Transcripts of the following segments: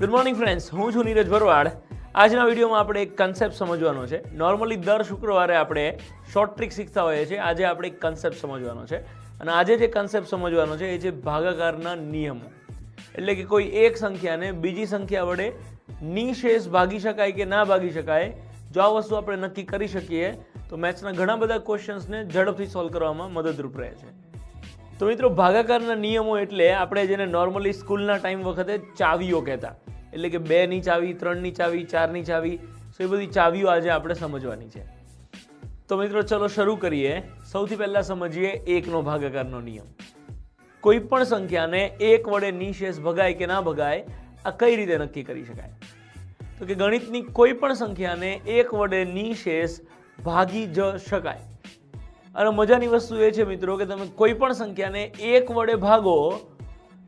Good morning friends, હું છું નીરજ ભરવાડ. આજના વિડીયોમાં આપણે એક કન્સેપ્ટ સમજવાનો છે. નોર્મલી દર શુક્રવારે આપણે શોર્ટ ટ્રિક શીખતા હોઈએ છીએ. આજે આપણે એક કન્સેપ્ટ સમજવાનો છે અને આજે જે કન્સેપ્ટ સમજવાનો છે એ છે ભાગાકારના નિયમો. એટલે કે કોઈ એક સંખ્યાને બીજી સંખ્યા વડે નિશેષ ભાગી શકાય કે ના ભાગી શકાય. જો આ વસ્તુ આપણે નક્કી કરી શકીએ તો મેથ્સના ઘણા બધા ક્વેશ્ચન્સને ઝડપથી સોલ્વ કરવામાં મદદરૂપ રહે છે. તો મિત્રો, ભાગાકારના નિયમો એટલે આપણે જેને નોર્મલી સ્કૂલના ટાઈમ વખતે ચાવીઓ કહેતા. એટલે કે 2ની ચાવી, 3ની ચાવી, 4ની ચાવી. સો એ બધી ચાવીઓ આજે આપણે સમજવાની છે. તો મિત્રો ચલો શરૂ કરીએ. સૌથી પહેલા સમજીએ 1નો ભાગાકારનો નિયમ. કોઈ પણ સંખ્યાને 1 વડે નિશેષ ભગાય કે ના ભગાય, આ કઈ રીતે નક્કી કરી શકાય? તો કે ગણિતની કોઈ પણ સંખ્યાને 1 વડે નિશેષ ભાગી જ શકાય. અને મજાની વસ્તુ એ છે મિત્રો કે તમે કોઈ પણ સંખ્યાને 1 વડે ભાગો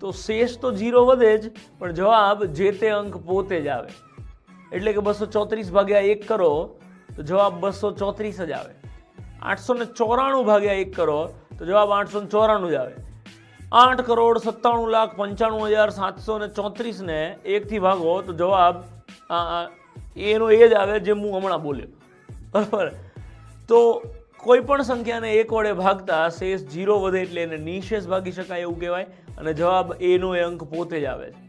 તો શેષ તો 0 વધે જ, પણ જવાબ જે તે અંક પોતે જ આવે. એટલે કે 234 ભાગ્યા 1 કરો તો જવાબ 234 જ આવે. 894 ભાગ્યા 1 કરો તો જવાબ 894 જ આવે. 8,97,95,734 ને 1 થી ભાગો તો જવાબ એનો એ જ આવે જે હું હમણાં બોલ્યો. બરાબર? તો કોઈ પણ સંખ્યાને 1 વડે ભાગતા શેષ 0 વધે એટલે એને નિશેષ ભાગી શકાય એવું કહેવાય અને જવાબ એનો એ અંક પોતે જ આવે છે.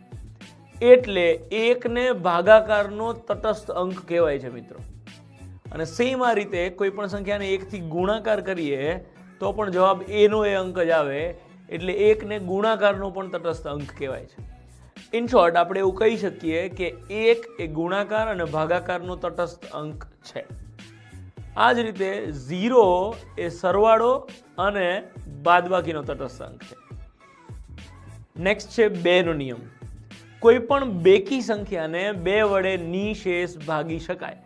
એટલે 1ને ભાગાકારનો તટસ્થ અંક કહેવાય છે મિત્રો. અને સેમ આ રીતે કોઈ પણ સંખ્યાને 1 થી ગુણાકાર કરીએ તો પણ જવાબ એનો એ અંક જ આવે. એટલે 1ને ગુણાકારનો પણ તટસ્થ અંક કહેવાય છે. ઇન શોર્ટ આપણે એવું કહી શકીએ કે 1 એ ગુણાકાર અને ભાગાકારનો તટસ્થ અંક છે. આ જ રીતે 0 એ સરવાળો અને બાદબાકીનો તટસ્થ અંક છે. નેક્સ્ટ છે 2નો નિયમ. કોઈ પણ બેકી સંખ્યાને 2 વડે નિશેષ ભાગી શકાય.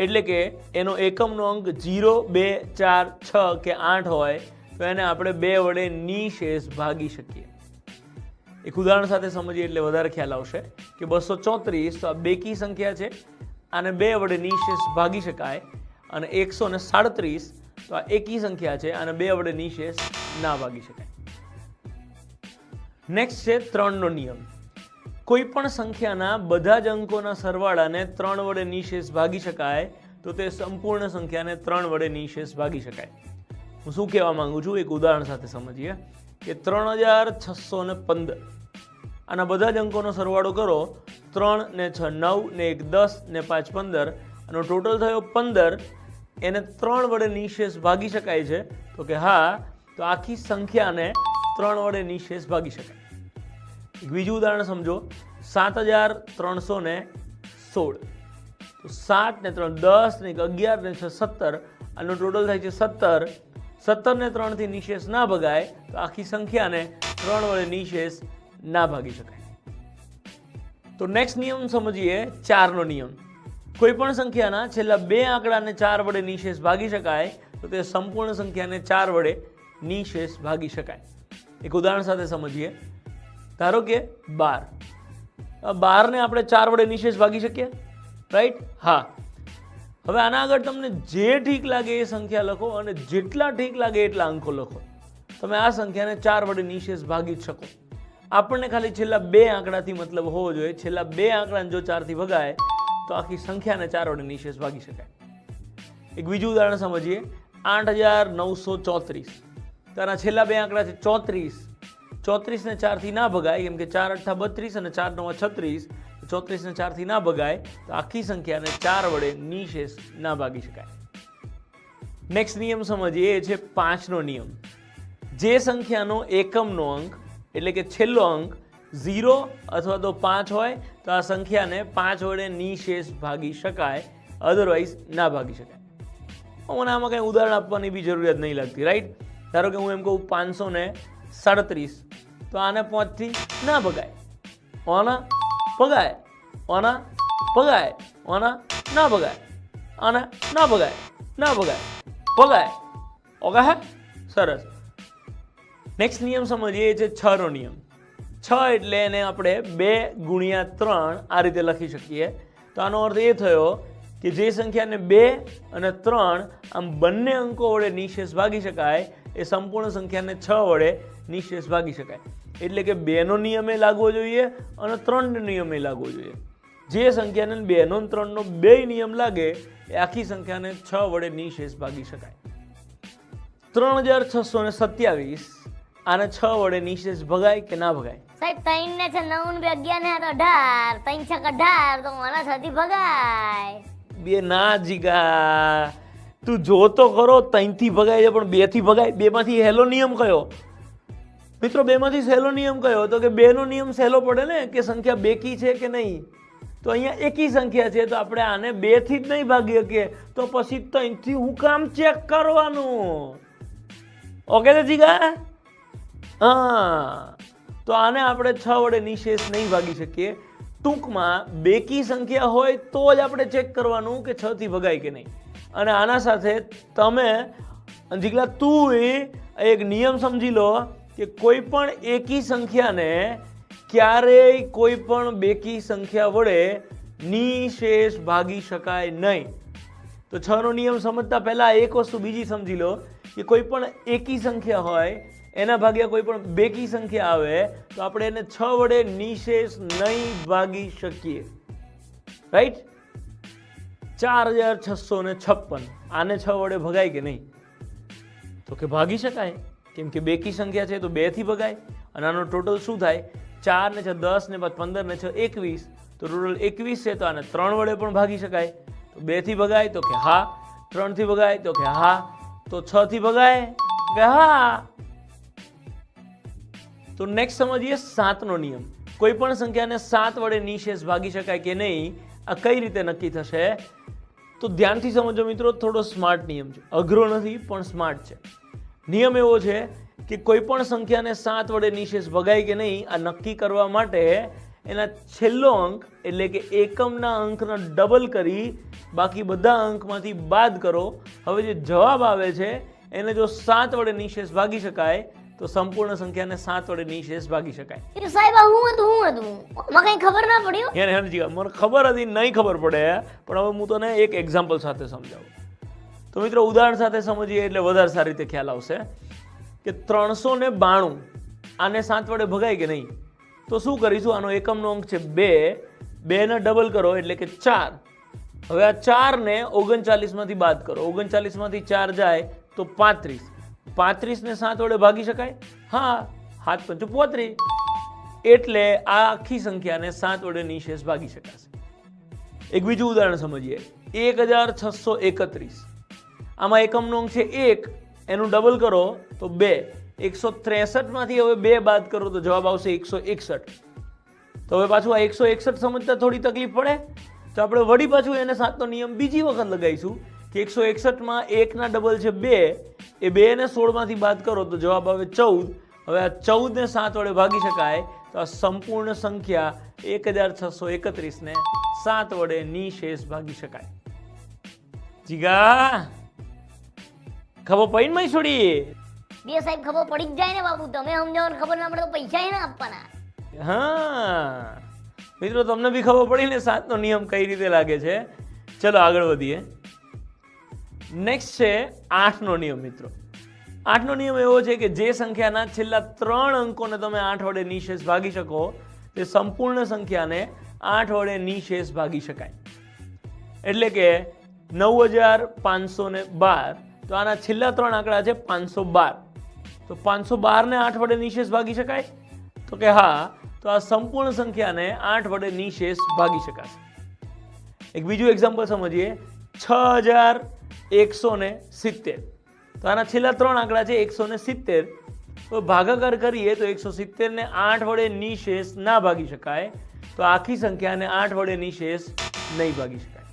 એટલે કે એનો એકમનો અંક 0, 2, 4, 6 કે 8 હોય તો એને આપણે 2 વડે નિશેષ ભાગી શકીએ. એક ઉદાહરણ સાથે સમજીએ એટલે વધારે ખ્યાલ આવશે કે 234 તો આ બેકી સંખ્યા છે, આને 2 વડે નિશેષ ભાગી શકાય. અને 137 તો આ એકી સંખ્યા છે, આને 2 વડે નિશેષ ના ભાગી શકાય. નેક્સ્ટ છે 3નો નિયમ. કોઈ પણ સંખ્યાના બધા જ અંકોના સરવાળાને 3 વડે નિશેષ ભાગી શકાય તો તે સંપૂર્ણ સંખ્યાને 3 વડે નિશેષ ભાગી શકાય. હું શું કહેવા માંગુ છું એક ઉદાહરણ સાથે સમજીએ કે 3615 આના બધા જ અંકોનો સરવાળો કરો. 3 ને 6 9 ને 1 10 ને 5 15 આનો ટોટલ થયો 15. એને 3 વડે નિશેષ ભાગી શકાય છે? તો કે હા. તો આખી સંખ્યાને 3 વડે નિશેષ ભાગી શકાય. એક બીજું ઉદાહરણ સમજો. 7316 તો 7 ને 3 10 ને 11 ને 6 17 આનો ટોટલ થાય છે 17. 17 ને 3 થી નિશેષ ના ભગાય તો આખી સંખ્યાને 3 વડે નિશેષ ના ભાગી શકાય. તો નેક્સ્ટ નિયમ સમજીએ 4નો નિયમ. કોઈ પણ સંખ્યાના છેલ્લા 2 આંકડાને 4 વડે નિશેષ ભાગી શકાય તો તે સંપૂર્ણ સંખ્યાને 4 વડે નિશેષ ભાગી શકાય. એક ઉદાહરણ સાથે સમજીએ. ધારો કે 12. 12ને આપણે 4 વડે નિશેષ ભાગી શકીએ, રાઈટ? હા. હવે આના આગળ તમને જે ઠીક લાગે એ સંખ્યા લખો અને જેટલા ઠીક લાગે એટલા અંકો લખો. તમે આ સંખ્યાને 4 વડે નિશેષ ભાગી જ શકો. આપણને ખાલી છેલ્લા 2 આંકડાથી મતલબ હોવો જોઈએ. છેલ્લા 2 આંકડાને જો 4 થી ભગાય તો આખી સંખ્યાને 4 વડે નિશેષ ભાગી શકાય. એક બીજું ઉદાહરણ સમજીએ. 8934 તો આના છેલ્લા 2 આંકડા છે 34. 34 ને 4 થી ના ભગાય કેમ કે 4 8 32 અને 4 9 36. 34 ને 4 થી ના ભગાય તો આખી સંખ્યાને 4 વડે નિશેષ ના ભાગી શકાય. નેક્સ્ટ નિયમ સમજીએ એ છે 5નો નિયમ. જે સંખ્યાનો એકમનો અંક એટલે કે છેલ્લો અંક 0 અથવા તો 5 હોય તો આ સંખ્યાને 5 વડે નિશેષ ભાગી શકાય, અધરવાઇઝ ના ભાગી શકાય. મને આમાં કંઈ ઉદાહરણ આપવાની બી જરૂરિયાત નહીં લાગતી, રાઈટ? ધારો કે હું એમ કહું 537 તો આને 5 થી ના ભગાય. આના ભગાય, આના ભગાય, આના ના ભગાય, આના ના ભગાય, ના ભગાય, ભગાય. ઓકે હે? સરસ. નેક્સ્ટ નિયમ સમજીએ એ છે 6નો નિયમ. 6 એટલે એને આપણે 2 ગુણ્યા 3 આ રીતે લખી શકીએ. તો આનો અર્થ એ થયો કે જે સંખ્યાને 2 અને 3 આમ બંને અંકો વડે નિશેષ ભાગી શકાય એ સંપૂર્ણ સંખ્યાને 6 વડે નિશેષ ભાગી શકાય. એટલે કે 2નો નિયમે લાગવો જોઈએ અને 3નો નિયમે લાગવો જોઈએ. જે સંખ્યાને 2નો અને 3નો બે નિયમ લાગે એ આખી સંખ્યાને 6 વડે નિશેષ ભાગી શકાય. 3627 આને 6 વડે નિશેષ ભગાય કે ના ભગાય? સાહેબ 3 ને 6 9 ને 11 ને 18 3 6 18 તો આના 6 થી ભગાય. બે ના જીગા, તું જો તો ખરો 3 થી ભગાય છે પણ 2 થી ભગાય. 2 માંથી હેલો નિયમ કયો મિત્રો? 2 માંથી સહેલો નિયમ કયો? તો કે 2 નો નિયમ સહેલો પડે ને કે સંખ્યા બેકી છે કે નહીં. તો અહીંયા એકી સંખ્યા છે તો આપણે આને 2 થી જ નહીં ભાગી શકીએ, તો પછી 3 થી હું કામ ચેક કરવાનું? ઓકે છે જીગા? હા, તો આને આપણે 6 વડે નિશેષ નહીં ભાગી શકીએ. ટૂંકમાં બેકી સંખ્યા હોય તો જ આપણે ચેક કરવાનું કે 6 થી ભગાય કે નહીં. અને આના સાથે તમે જીગલા તું એક નિયમ સમજી લો કે કોઈ પણ એકી સંખ્યાને ક્યારેય કોઈ પણ બેકી સંખ્યા વડે નિશેષ ભાગી શકાય નહીં. તો 6નો નિયમ સમજતા પહેલા એક વસ્તુ બીજી સમજી લો કે કોઈ પણ એકી સંખ્યા હોય એના ભાગ્યા કોઈ પણ બેકી સંખ્યા આવે તો આપણે એને 6 વડે નિશેષ નહીં ભાગી શકીએ. રાઈટ? 4656 આને 6 વડે ભગાય કે નહીં? તો કે ભાગી શકાય, કેમ કે બેકી સંખ્યા છે તો 2 થી ભગાય. અને આનો ટોટલ શું થાય? 4 ને 6 10 ને 15 ને 6 21, તો ટોટલ 21 છે. તો આને 3 વડે પણ ભાગી શકાય. તો 2 થી ભગાય તો કે હા, 3 થી ભગાય તો કે હા, તો 6 થી ભગાય કે હા. તો નેક્સ્ટ સમજીએ 7નો નિયમ. કોઈ પણ સંખ્યાને 7 વડે નિશેષ ભાગી શકાય કે નહીં, આ કઈ રીતે નક્કી થશે? તો ધ્યાનથી સમજો મિત્રો, થોડો સ્માર્ટ નિયમ છે, અઘરો નથી પણ સ્માર્ટ છે. નિયમ એવો છે કે કોઈ પણ સંખ્યાને 7 વડે નિશેષ ભગાય કે નહીં આ નક્કી કરવા માટે એના છેલ્લો અંક એટલે કે એકમના અંકનો ડબલ કરી બાકી બધા અંકમાંથી બાદ કરો. હવે જે જવાબ આવે છે એને જો 7 વડે નિશેષ ભાગી શકાય તો સંપૂર્ણ સંખ્યાને 7 વડે નિશેષ ભાગી શકાય. સાહેબ હું હતું મને કઈ ખબર ના પડ્યું. મને ખબર હતી, નહીં ખબર પડે, પણ હવે હું તને એક એક્ઝામ્પલ સાથે સમજાવું. તો મિત્રો ઉદાહરણ સાથે સમજીએ એટલે વધારે સારી રીતે ખ્યાલ આવશે કે 392 આને 7 વડે ભગાય કે નહીં? તો શું કરીશું? આનો એકમનો અંક છે 2, 2 ને ડબલ કરો એટલે કે 4. હવે આ 4 ને 39 માંથી બાદ કરો. 39 માંથી 4 જાય તો 35. 35 ને 7 વડે ભાગી શકાય? હા, 7 × 5 = 35. એટલે આ આખી સંખ્યાને 7 વડે નિશેષ ભાગી શકાશે. એક બીજું ઉદાહરણ સમજીએ. 1631 આમાં એકમનો અંક છે 1, એનું ડબલ કરો તો 2. 163 માંથી હવે 2 બાદ કરો તો જવાબ આવશે 161. તો હવે પાછું આ 161 સમજતા થોડી તકલીફ પડે તો આપણે વળી પાછું એને 7નો નિયમ બીજી વખત લગાવીશું કે 161 માં 1 ના ડબલ છે 2, એ 2 ને 16 માંથી બાદ કરો તો જવાબ આવે 14. હવે આ 14 ને 7 વડે ભાગી શકાય તો આ સંપૂર્ણ સંખ્યા 1631 ને 7 વડે નિશેષ ભાગી શકાય. જીગા ખબર પડી ને છોડી? બે સાહેબ ખબર પડી જ જાય ને બાપુ, તમે સમજાવો ખબર ના પડે તો પૈસા ના આપવાના. હા મિત્રો, તમને બી ખબર પડી ને 7નો નિયમ કઈ રીતે લાગે છે. ચલો આગળ વધીએ. નેક્સ્ટ છે 8નો નિયમ. મિત્રો 8નો નિયમ એવો છે કે જે સંખ્યાના છેલ્લા 3 અંકોને તમે 8 વડે નિશેષ ભાગી શકો તે સંપૂર્ણ સંખ્યાને 8 વડે નિશેષ ભાગી શકાય. એટલે કે 9512, તો આના છેલ્લા 3 આંકડા છે 512. તો 512 ને 8 વડે નિશેષ ભાગી શકાય? તો કે હા, તો આ સંપૂર્ણ સંખ્યાને 8 વડે નિશેષ ભાગી શકાશે. એક બીજું એક્ઝામ્પલ સમજીએ. 6170, તો આના છેલ્લા 3 આંકડા છે 170. તો ભાગાકાર કરીએ તો 170 ને 8 વડે નિશેષ ના ભાગી શકાય, તો આખી સંખ્યાને 8 વડે નિશેષ નહીં ભાગી શકાય.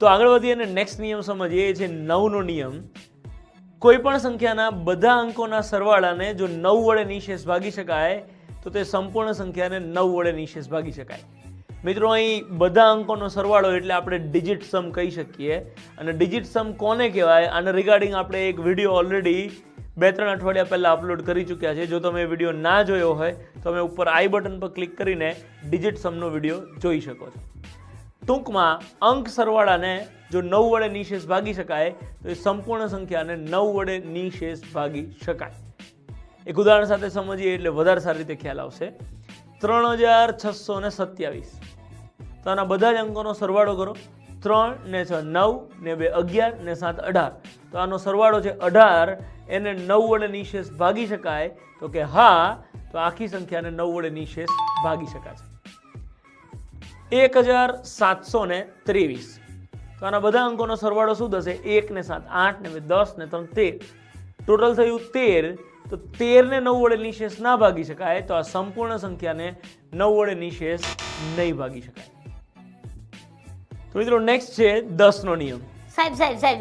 તો આગળ વધીએ અને નેક્સ્ટ નિયમ સમજીએ. એ છે 9નો નિયમ. કોઈ પણ સંખ્યાના બધા અંકોના સરવાળાને જો 9 વડે નિશેષ ભાગી શકાય તો તે સંપૂર્ણ સંખ્યાને 9 વડે નિશેષ ભાગી શકાય. મિત્રો અહીં બધા અંકોનો સરવાળો એટલે આપણે ડિજિટ સમ કહી શકીએ. અને ડિજિટ સમ કોને કહેવાય આના રિગાર્ડિંગ આપણે એક વિડીયો ઓલરેડી 2-3 અઠવાડિયા પહેલાં અપલોડ કરી ચૂક્યા છે. જો તમે વિડીયો ના જોયો હોય તો તમે ઉપર આઈ બટન પર ક્લિક કરીને ડિજિટ સમનો વિડીયો જોઈ શકો છો. ટૂંકમાં અંક સરવાળાને જો 9 વડે નિશેષ ભાગી શકાય તો એ સંપૂર્ણ સંખ્યાને 9 વડે નિશેષ ભાગી શકાય. એક ઉદાહરણ સાથે સમજીએ એટલે વધારે સારી રીતે ખ્યાલ આવશે. 3627. તો આના બધા જ અંકોનો સરવાળો કરો. 3 ને 6 9 ને 2 11 ને 7 18. તો આનો સરવાળો છે 18. એને 9 વડે નિશેષ ભાગી શકાય? તો કે હા. તો આખી સંખ્યાને 9 વડે નિશેષ ભાગી શકાશે. 1723. તો આના બધા અંકોનો સરવાળો શું થશે? 1 ને 7 8 ને 2 10 ને 3 13. ટોટલ થયું 13. તો 13 ને 9 વડે નિશેષ ના ભાગી શકાય તો આ સંપૂર્ણ સંખ્યાને 9 વડે નિશેષ નહીં ભાગી શકાય. તો મિત્રો નેક્સ્ટ છે 10 નો નિયમ. સાહેબ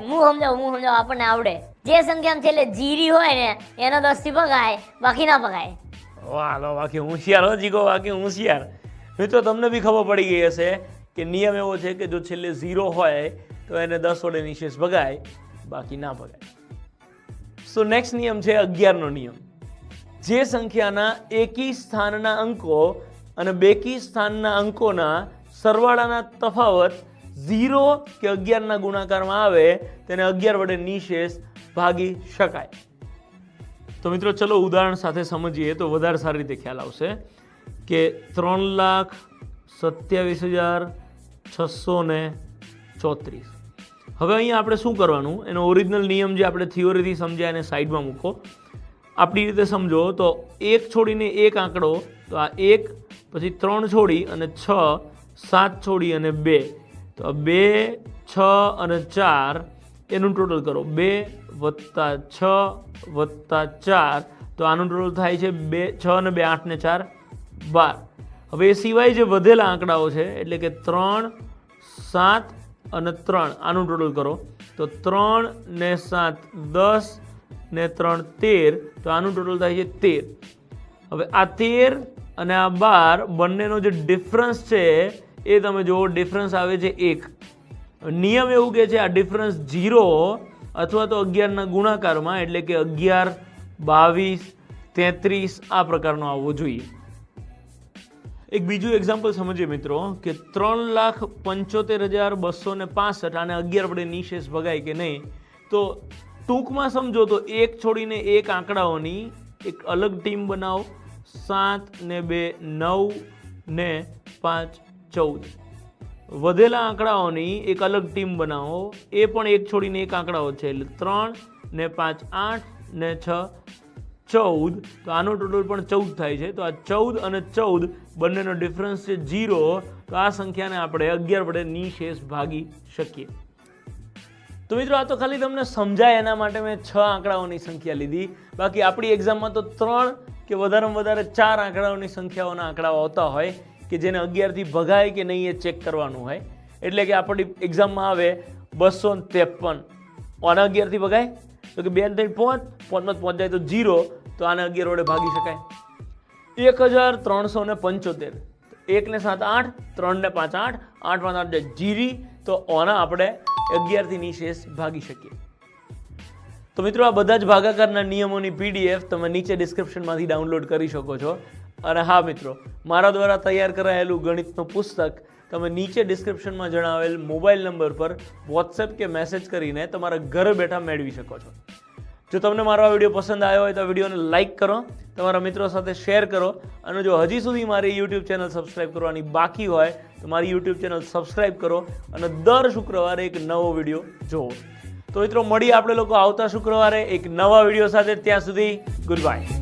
હું સમજાવું આપણને આવડે. જે સંખ્યામાં છેલ્લે જીરી હોય ને એનો 10 થી ભગાય, બાકી ના ભગાય. વાહ લો, બાકી હોશિયાર હો જીગો, બાકી હોશિયાર. મિત્રો તમને બી ખબર પડી ગઈ હશે કે નિયમ એવો છે કે જો છેલ્લે 0 હોય તો એને 10 વડે નિશેષ ભગાય, બાકી ના ભગાય. સો નેક્સ્ટ નિયમ છે 11 નો નિયમ. જે સંખ્યાના એકી સ્થાનના અંકો અને બેકી સ્થાનના અંકોના સરવાળાના તફાવત 0 કે 11 ના ગુણાકારમાં આવે તેને 11 વડે નિશેષ ભાગી શકાય. તો મિત્રો ચલો ઉદાહરણ સાથે સમજીએ તો વધારે સારી રીતે ખ્યાલ આવશે કે 3,27,634. હવે અહીંયા આપણે શું કરવાનું, એનો ઓરિજિનલ નિયમ જે આપણે થિયોરીથી સમજ્યા એને સાઈડમાં મૂકો. આપણી રીતે સમજો તો 1 છોડીને 1 આંકડો, તો આ 1, પછી 3 છોડી અને 6, 7 છોડી અને 2, તો 2, 6 અને 4 એનું ટોટલ કરો. 2 + 6 + 4, તો આનું ટોટલ થાય છે 6 અને 2 8 ને 4 12. હવે એ સિવાય જે વધેલા આંકડાઓ છે એટલે કે 3, 7 અને 3 આનું ટોટલ કરો. તો 3 ને 7 10 ને 3 13, તો આનું ટોટલ થાય છે 13. હવે આ 13 અને આ 12 બંનેનો જે ડિફરન્સ છે એ તમે જુઓ, ડિફરન્સ આવે છે 1. નિયમ એવું કહે છે આ ડિફરન્સ 0 અથવા તો 11 ના ગુણાકારમાં એટલે કે 11, 22, 33 આ પ્રકારનો આવવો જોઈએ. એક બીજું એક્ઝામ્પલ સમજીએ મિત્રો કે 3,75,265 આને 11 વડે નિશેષ ભગાય કે નહીં. તો ટૂંકમાં સમજો તો 1 છોડીને 1 આંકડાઓની એક અલગ ટીમ બનાવો. 7 ને 2 9 ને 5 14. વધેલા આંકડાઓની એક અલગ ટીમ બનાવો, એ પણ 1 છોડીને 1 આંકડાઓ છે એટલે 3 ને 5 8 ને 6 14. તો આનો ટોટલ પણ 14 થાય છે. તો આ 14 અને 14 બંનેનો ડિફરન્સ છે 0. તો આ સંખ્યાને આપણે 11 વડે નિશેષ ભાગી શકીએ. તો મિત્રો આ તો ખાલી તમને સમજાય એના માટે મેં 6 આંકડાઓની સંખ્યા લીધી. બાકી આપણી એક્ઝામમાં તો 3 કે વધારેમાં વધારે 4 આંકડાઓની સંખ્યાઓના આંકડાઓ આવતા હોય કે જેને 11 થી ભગાય કે નહીં એ ચેક કરવાનું હોય. એટલે કે આપણી એક્ઝામમાં આવે 253, આને 11 થી ભગાય તો કે 2 ને 3 5, 5 માં 5 જાય તો 0, તો આને 11 વડે ભાગી શકાય. 1375, 1 ને 7 8, 3 ને 5 8, 8 માં 8 જાય જીરી, તો આના આપણે 11 થી નિશેષ ભાગી શકીએ. તો મિત્રો આ બધા જ ભાગાકારના નિયમોની PDF તમે નીચે ડિસ્ક્રિપ્શનમાંથી ડાઉનલોડ કરી શકો છો. અને હા મિત્રો, મારા દ્વારા તૈયાર કરાયેલું ગણિતનું પુસ્તક તમે નીચે ડિસ્ક્રિપ્શનમાં જણાવેલ મોબાઈલ નંબર પર વોટ્સએપ કે મેસેજ કરીને તમારા ઘરે બેઠા મેળવી શકો છો. જો તમને મારો આ વિડીયો પસંદ આવ્યો હોય તો વિડીયોને લાઇક કરો, તમારા મિત્રો સાથે શેર કરો, અને જો હજી સુધી મારી YouTube ચેનલ સબસ્ક્રાઈબ કરવાની બાકી હોય તો મારી YouTube ચેનલ સબસ્ક્રાઈબ કરો અને દર શુક્રવારે એક નવો વિડીયો જુઓ. તો મિત્રો મળીએ આપણે લોકો આવતા શુક્રવારે એક નવા વિડીયો સાથે. ત્યાં સુધી ગુડ બાય.